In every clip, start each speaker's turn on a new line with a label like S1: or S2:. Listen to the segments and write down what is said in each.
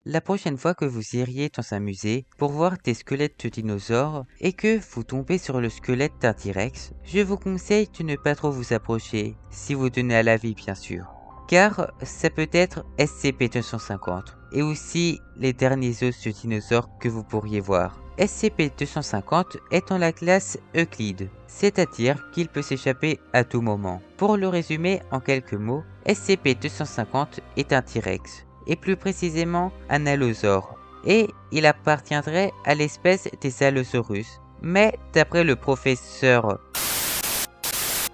S1: la prochaine fois que vous iriez dans un musée pour voir des squelettes de dinosaures et que vous tombez sur le squelette d'un T-Rex, je vous conseille de ne pas trop vous approcher, si vous tenez à la vie bien sûr. Car ça peut être SCP-250 et aussi les derniers os de dinosaures que vous pourriez voir. SCP-250 est dans la classe Euclide, c'est-à-dire qu'il peut s'échapper à tout moment. Pour le résumer en quelques mots, SCP-250 est un T-Rex, et plus précisément un allosaure, et il appartiendrait à l'espèce des Allosaurus. Mais d'après le professeur,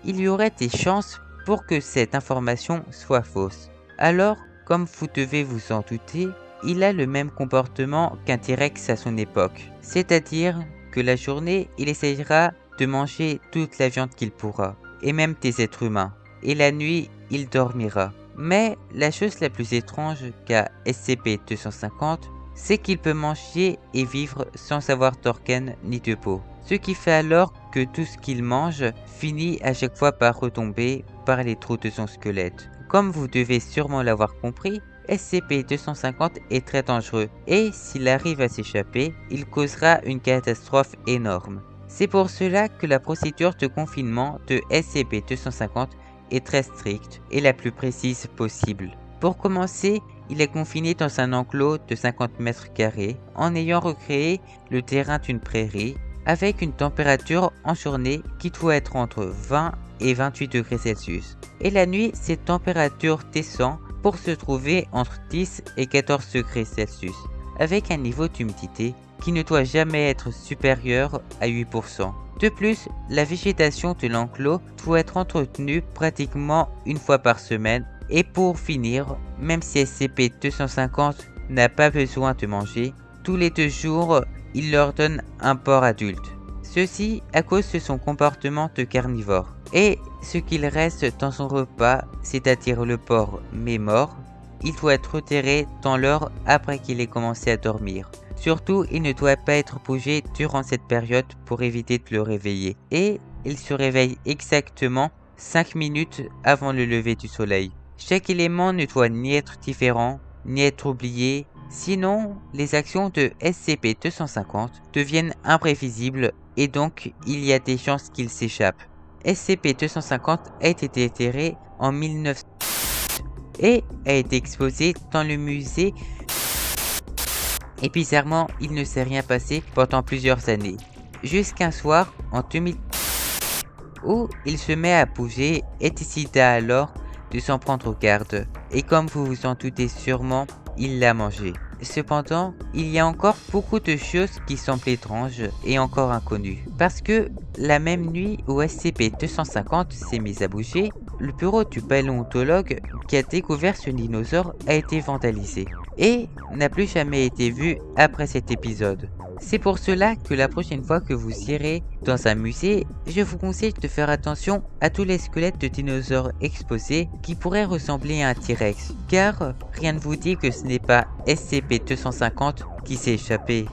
S1: il y aurait des chances pour que cette information soit fausse. Alors, comme vous devez vous en douter, il a le même comportement qu'un T-Rex à son époque. C'est-à-dire que la journée, il essayera de manger toute la viande qu'il pourra, et même des êtres humains. Et la nuit, il dormira. Mais la chose la plus étrange qu'a SCP-250, c'est qu'il peut manger et vivre sans avoir d'organes ni de peau. Ce qui fait alors que tout ce qu'il mange finit à chaque fois par retomber par les trous de son squelette. Comme vous devez sûrement l'avoir compris, SCP-250 est très dangereux et s'il arrive à s'échapper, il causera une catastrophe énorme. C'est pour cela que la procédure de confinement de SCP-250 est très stricte et la plus précise possible. Pour commencer, il est confiné dans un enclos de 50 mètres carrés en ayant recréé le terrain d'une prairie avec une température en journée qui doit être entre 20 et 28 degrés Celsius. Et la nuit, cette température descend pour se trouver entre 10 et 14 degrés Celsius, avec un niveau d'humidité qui ne doit jamais être supérieur à 8%. De plus, la végétation de l'enclos doit être entretenue pratiquement une fois par semaine. Et pour finir, même si SCP-250 n'a pas besoin de manger, tous les 2 jours, il leur donne un porc adulte. Ceci à cause de son comportement de carnivore. Et ce qu'il reste dans son repas, c'est-à-dire le porc mais mort, il doit être retiré dans l'heure après qu'il ait commencé à dormir. Surtout, il ne doit pas être bougé durant cette période pour éviter de le réveiller. Et il se réveille exactement 5 minutes avant le lever du soleil. Chaque élément ne doit ni être différent, ni être oublié, sinon les actions de SCP-250 deviennent imprévisibles et donc il y a des chances qu'il s'échappe. SCP-250 a été déterré en 1900 et a été exposé dans le musée. Et bizarrement, il ne s'est rien passé pendant plusieurs années. Jusqu'un soir, en 2000, où il se met à bouger et décida alors de s'en prendre aux gardes. Et comme vous vous en doutez sûrement, il l'a mangé. Cependant, il y a encore beaucoup de choses qui semblent étranges et encore inconnues. Parce que la même nuit où SCP-250 s'est mis à bouger, le bureau du paléontologue qui a découvert ce dinosaure a été vandalisé et n'a plus jamais été vu après cet épisode. C'est pour cela que la prochaine fois que vous irez dans un musée, je vous conseille de faire attention à tous les squelettes de dinosaures exposés qui pourraient ressembler à un T-Rex, car rien ne vous dit que ce n'est pas SCP-250 qui s'est échappé.